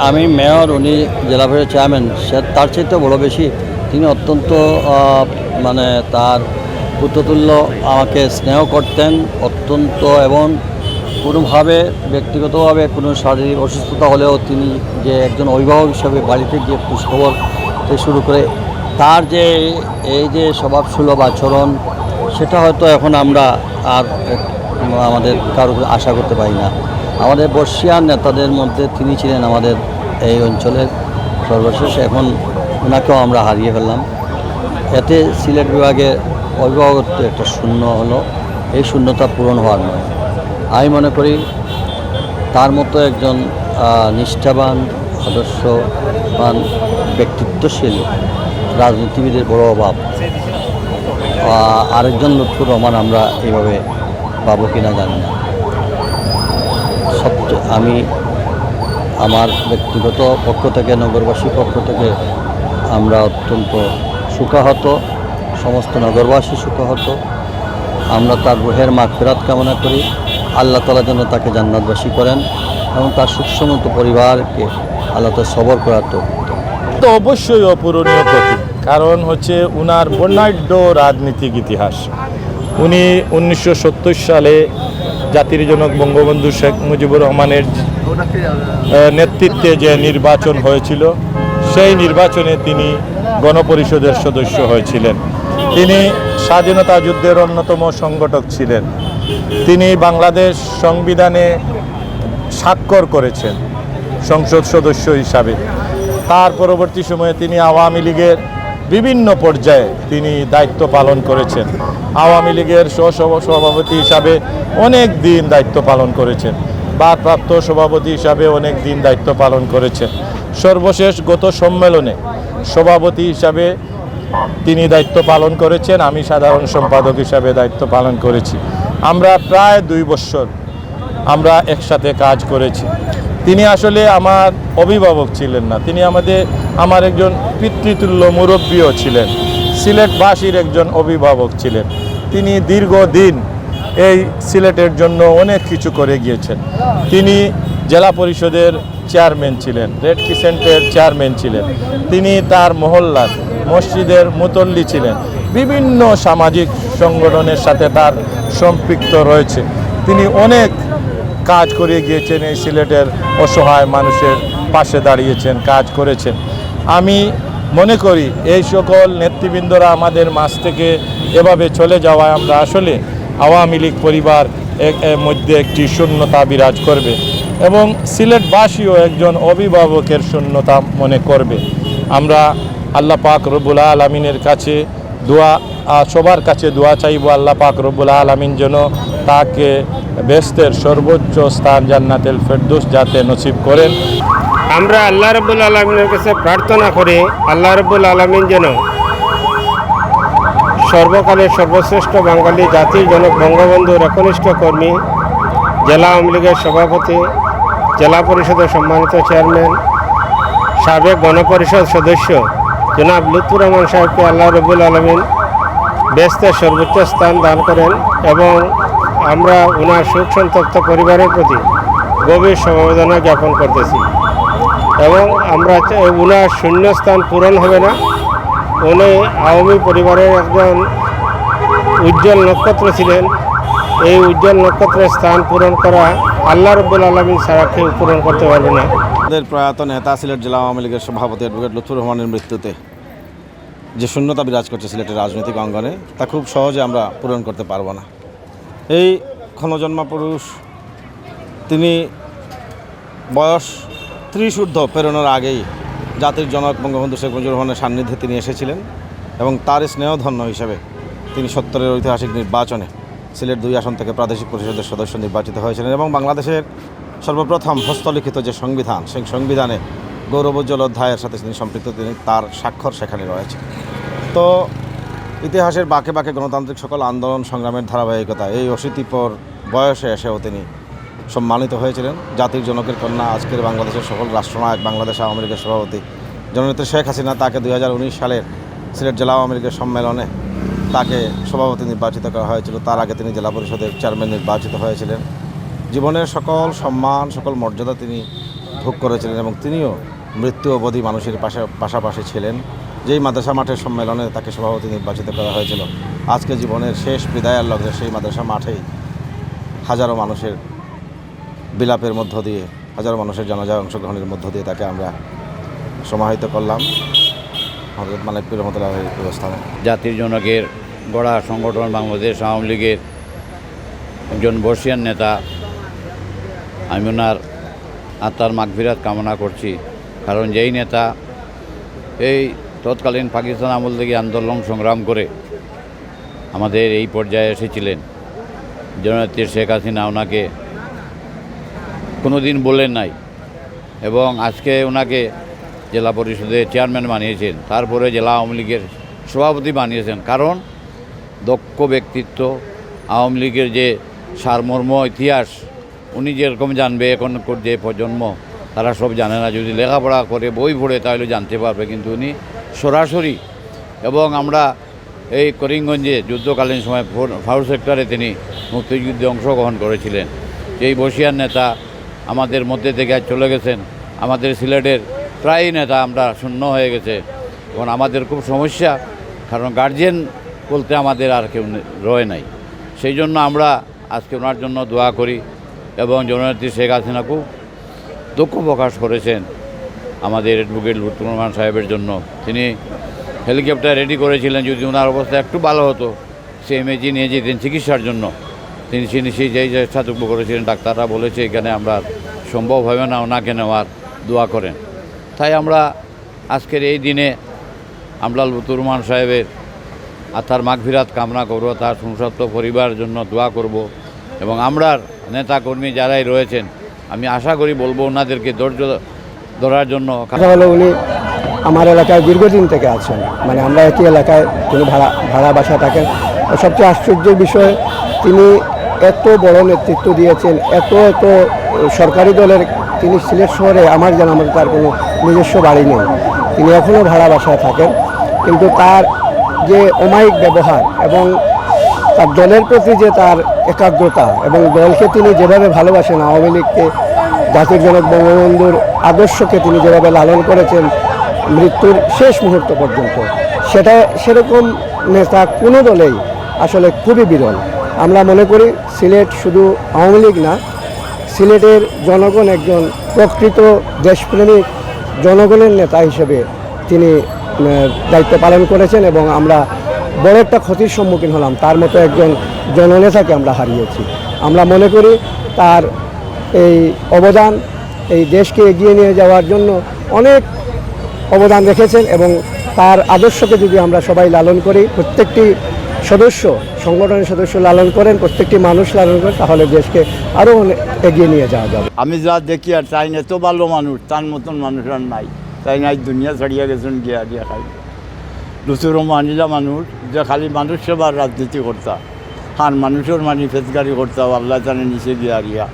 আমি মেয়র, উনি জেলা পরিষদ চেয়ারম্যান, সে তার চাইতে বড় বেশি তিনি অত্যন্ত মানে তার পুত্রতুল্য আমাকে স্নেহ করতেন অত্যন্ত, এবং কোনোভাবে ব্যক্তিগতভাবে কোনো শারীরিক অসুস্থতা হলেও তিনি যে একজন অভিভাবক হিসাবে বাড়িতে গিয়ে খোঁজখবর থেকে শুরু করে তার যে এই যে স্বভাবসুলভ আচরণ, সেটা হয়তো এখন আমরা আর আমাদের কারো আশা করতে পারি না। আমাদের বর্ষিয়ান নেতাদের মধ্যে তিনি ছিলেন আমাদের এই অঞ্চলের সর্বশেষ, এখন ওনাকেও আমরা হারিয়ে ফেললাম। এতে সিলেট বিভাগে অভিভাবকত্ব একটা শূন্য হলো, এই শূন্যতা পূরণ হওয়ার নয়। আমি মনে করি তার মতো একজন নিষ্ঠাবান, আদর্শবান, ব্যক্তিত্বশীল রাজনীতিবিদের বড় অভাব। আরেকজন লুৎফুর রহমান আমরা এইভাবে পাবো কিনা জানি না। সবচেয়ে আমি আমার ব্যক্তিগত পক্ষ থেকে, নগরবাসীর পক্ষ থেকে আমরা অত্যন্ত শোকাহত, সমস্ত নগরবাসী শোকাহত। আমরা তার রুহের মাগফিরাত কামনা করি। আল্লাহ তাআলা যেন তাকে জান্নাতবাসী করেন এবং তার সুখসমত পরিবারকে আল্লাহ তাআলা সবর করার তৌফিক দেন। তো অবশ্যই অপূরণীয় ক্ষতি, কারণ হচ্ছে উনার বর্ণাঢ্য রাজনীতিক ইতিহাস। উনি 1970 সালে জাতির জনক বঙ্গবন্ধু শেখ মুজিবুর রহমানের নেতৃত্বে যে নির্বাচন হয়েছিল, সেই নির্বাচনে তিনি গণপরিষদের সদস্য হয়েছিলেন। তিনি স্বাধীনতা যুদ্ধের অন্যতম সংগঠক ছিলেন। তিনি বাংলাদেশ সংবিধানে স্বাক্ষর করেছেন সংসদ সদস্য হিসাবে। তার পরবর্তী সময়ে তিনি আওয়ামী লীগের বিভিন্ন পর্যায়ে তিনি দায়িত্ব পালন করেছেন। আওয়ামী লীগের সভাপতি হিসাবে অনেক দিন দায়িত্ব পালন করেছেন, ভারপ্রাপ্ত সভাপতি হিসাবে অনেক দিন দায়িত্ব পালন করেছেন। সর্বশেষ গত সম্মেলনে সভাপতি হিসাবে তিনি দায়িত্ব পালন করেছেন, আমি সাধারণ সম্পাদক হিসাবে দায়িত্ব পালন করেছি। আমরা প্রায় 2 বছর আমরা একসাথে কাজ করেছি। তিনি আসলে আমার অভিভাবক ছিলেন না, তিনি আমার একজন পিতৃতুল্য মুরব্বীও ছিলেন, সিলেটবাসীর একজন অভিভাবক ছিলেন। তিনি দীর্ঘদিন এই সিলেটের জন্য অনেক কিছু করে গিয়েছেন। তিনি জেলা পরিষদের চেয়ারম্যান ছিলেন, রেড ক্রিসেন্টের চেয়ারম্যান ছিলেন, তিনি তার মহল্লার মসজিদের মুতল্লি ছিলেন, বিভিন্ন সামাজিক সংগঠনের সাথে তার সম্পৃক্ত রয়েছে। তিনি অনেক কাজ করে গিয়েছেন, এই সিলেটের অসহায় মানুষের পাশে দাঁড়িয়েছেন, কাজ করেছেন। আমি মনে করি এই সকল নেতৃবৃন্দরা আমাদের মাঝ থেকে এভাবে চলে যাওয়ায় আমরা আসলে আওয়ামী লীগ পরিবার মধ্যে একটি শূন্যতা বিরাজ করবে এবং সিলেটবাসীও একজন অভিভাবকের শূন্যতা মনে করবে। আমরা আল্লাহ পাক রব্বুল আলামিনের কাছে সবার কাছে দোয়া চাইব, আল্লাহ পাক রব্বুল আলামিন যেন তাকে বেহেশতের সর্বোচ্চ স্থান জান্নাতুল ফেরদৌস যাতে নসিব করেন। আমরা আল্লাহ রাব্বুল আলামিনের কাছে প্রার্থনা করি, আল্লাহ রাব্বুল আলামিন যেন সর্বকালের সর্বশ্রেষ্ঠ বাঙালি জাতির জনক বঙ্গবন্ধুর একনিষ্ঠ কর্মী, জেলা আওয়ামী লীগের সভাপতি, জেলা পরিষদের সম্মানিত চেয়ারম্যান, সাবেক গণপরিষদ সদস্য জনাব লুৎফুর রহমান সাহেবকে আল্লাহ রাব্বুল আলামিন বেহেশতের সর্বোচ্চ স্থান দান করেন এবং আমরা ওনার শোক সন্তপ্ত পরিবারের প্রতি গভীর সমবেদনা জ্ঞাপন করতেছি এবং আমরা ওনার শূন্যস্থান পূরণ হবে না। উনি আওয়ামী পরিবারের একজন উজ্জ্বল নক্ষত্র ছিলেন। এই উজ্জ্বল নক্ষত্রের স্থান পূরণ করা আল্লাহ রাব্বুল আলামিন ছাড়া কেউ পূরণ করতে পারবে না। আমাদের প্রয়াত নেতা সিলেট জেলা আওয়ামী লীগের সভাপতি অ্যাডভোকেট লুৎফুর রহমানের মৃত্যুতে যে শূন্যতা বিরাজ করছে সিলেটের রাজনৈতিক অঙ্গনে, তা খুব সহজে আমরা পূরণ করতে পারবো না। এই ক্ষণজন্মা পুরুষ, তিনি বয়স 30 ঊর্ধ্ব পেরোনোর আগেই জাতির জনক বঙ্গবন্ধু শেখ মুজিবুর রহমানের সান্নিধ্যে তিনি এসেছিলেন এবং তার স্নেহধন্য হিসেবে তিনি 70-এর ঐতিহাসিক নির্বাচনে সিলেট 2 আসন থেকে প্রাদেশিক পরিষদের সদস্য নির্বাচিত হয়েছিলেন এবং বাংলাদেশের সর্বপ্রথম হস্তলিখিত যে সংবিধান, সেই সংবিধানে গৌরবোজ্জ্বল অধ্যায়ের সাথে তিনি সম্পৃক্ত, তিনি তার স্বাক্ষর সেখানে রয়েছে। তো ইতিহাসের বাঁকে বাঁকে গণতান্ত্রিক সকল আন্দোলন সংগ্রামের ধারাবাহিকতা এই অশীতিপর বয়সে এসেও তিনি সম্মানিত হয়েছিলেন। জাতির জনকের কন্যা, আজকের বাংলাদেশের সকল রাষ্ট্রনায়ক, বাংলাদেশ আওয়ামী লীগের সভাপতি জননেত্রী শেখ হাসিনা তাকে 2019 সালের সিলেট জেলা আওয়ামী লীগের সম্মেলনে তাকে সভাপতি নির্বাচিত করা হয়েছিল। তার আগে তিনি জেলা পরিষদের চেয়ারম্যান নির্বাচিত হয়েছিলেন। জীবনের সকল সম্মান, সকল মর্যাদা তিনি ভোগ করেছিলেন এবং তিনিও মৃত্যু অবধি মানুষের পাশাপাশি ছিলেন। যেই মাদ্রাসা মাঠের সম্মেলনে তাকে সভাপতি নির্বাচিত করা হয়েছিল, আজকে জীবনের শেষ বিদায়ের লগ্নে সেই মাদ্রাসা মাঠেই হাজারো মানুষের বিলাপের মধ্য দিয়ে, হাজারো মানুষের জানাজায় অংশগ্রহণের মধ্য দিয়ে তাকে আমরা সমাহিত করলাম হযরত মালিক পীর রহমতুল্লাহির প্রস্থানে। জাতির জনকের গড়া সংগঠন বাংলাদেশ আওয়ামী লীগের একজন বর্ষিয়ান নেতা। আমি ওনার আত্মার মাগফিরাত কামনা করছি, কারণ যেই নেতা এই তৎকালীন পাকিস্তান আমল থেকে আন্দোলন সংগ্রাম করে আমাদের এই পর্যায়ে এসেছিলেন, জননেত্রী শেখ হাসিনা ওনাকে কোনো দিন বলেন নাই এবং আজকে ওনাকে জেলা পরিষদের চেয়ারম্যান বানিয়েছেন, তারপরে জেলা আওয়ামী লীগের সভাপতি বানিয়েছেন। কারণ দক্ষ ব্যক্তিত্ব, আওয়ামী লীগের যে সারমর্ম ইতিহাস উনি যেরকম জানবে, এখনকার যে প্রজন্ম তারা সব জানে না। যদি লেখাপড়া করে বই পড়ে তাহলে জানতে পারবে, কিন্তু উনি সরাসরি। এবং আমরা এই করিমগঞ্জে যুদ্ধকালীন সময় ফাউর সেক্টরে তিনি মুক্তিযুদ্ধে অংশগ্রহণ করেছিলেন। এই বর্ষিয়ান নেতা আমাদের মধ্যে থেকে চলে গেছেন। আমাদের সিলেটের প্রায় নেতা আমরা শূন্য হয়ে গেছে। এখন আমাদের খুব সমস্যা, কারণ গার্জিয়ান বলতে আমাদের আর কেউ রয়ে নাই। সেই জন্য আমরা আজকে ওনার জন্য দোয়া করি এবং জননেত্রী শেখ হাসিনা খুব দুঃখ প্রকাশ করেছেন আমাদের অ্যাডভোকেট লুৎফুর রহমান সাহেবের জন্য। তিনি হেলিকপ্টার রেডি করেছিলেন, যদি ওনার অবস্থা একটু ভালো হতো সে এমএজি নিয়ে যেতেন চিকিৎসার জন্য। তিনি সেই চেষ্টাটুকু করেছিলেন। ডাক্তাররা বলেছে এখানে আমরা সম্ভব হবে না, ওনাকে নেওয়ার দোয়া করেন। তাই আমরা আজকের এই দিনে আমরা লুৎফুর রহমান সাহেবের আত্মার মাগফিরাত কামনা করব, তার সংসপ্ত পরিবারের জন্য দোয়া করব এবং আমরা নেতাকর্মী যারাই রয়েছেন আমি আশা করি বলবো ওনাদেরকে ধৈর্য ধরার জন্য। উনি আমার এলাকায় দীর্ঘদিন থেকে আছেন, মানে আমরা একই এলাকায় তিনি ভাড়া বাসা থাকেন। সবচেয়ে আশ্চর্যের বিষয়, তিনি এত বড় নেতৃত্ব দিয়েছেন, এত সরকারি দলের। তিনি সিলেট শহরে আমার তার কোনো নিজস্ব বাড়ি নেই, তিনি এখনও ভাড়া বাসায় থাকেন। কিন্তু তার যে অমায়িক ব্যবহার এবং তার দলের প্রতি যে তার একাগ্রতা এবং দলকে তিনি যেভাবে ভালোবাসেন, আওয়ামী লীগকে, জাতির জনক বঙ্গবন্ধুর আদর্শকে তিনি যেভাবে লালন করেছেন মৃত্যুর শেষ মুহূর্ত পর্যন্ত, সেরকম নেতা কোনো দলেই আসলে খুবই বিরল। আমরা মনে করি সিলেট শুধু আওয়ামী লীগ না, সিলেটের জনগণ একজন প্রকৃত দেশপ্রেমিক জনগণের নেতা হিসেবে তিনি দায়িত্ব পালন করেছেন এবং আমরা বড় একটা ক্ষতির সম্মুখীন হলাম। তার মতো একজন জননেতাকে আমরা হারিয়েছি। আমরা মনে করি তার এই অবদান এই দেশকে এগিয়ে নিয়ে যাওয়ার জন্য অনেক অবদান রেখেছেন এবং তার আদর্শকে যদি আমরা সবাই লালন করি, প্রত্যেকটি সদস্য, সংগঠনের সদস্য লালন করেন, প্রত্যেকটি মানুষ লালন করেন, তাহলে দেশকে আরও এগিয়ে নিয়ে যাওয়া যাবে। আমি যা দেখি আর চাই না, তো ভালো মানুষ, তার মতন মানুষ আর নাই। তাই নাই দুনিয়া ছাড়িয়ে গেছেন গিয়া খাই। লুৎফুর রহমানিলা মানুষ যে খালি মানুষ সেবার রাজনীতি করতা, আর মানুষের ফেসগারি করতাম, আল্লাহ জানে নিচে গিয়া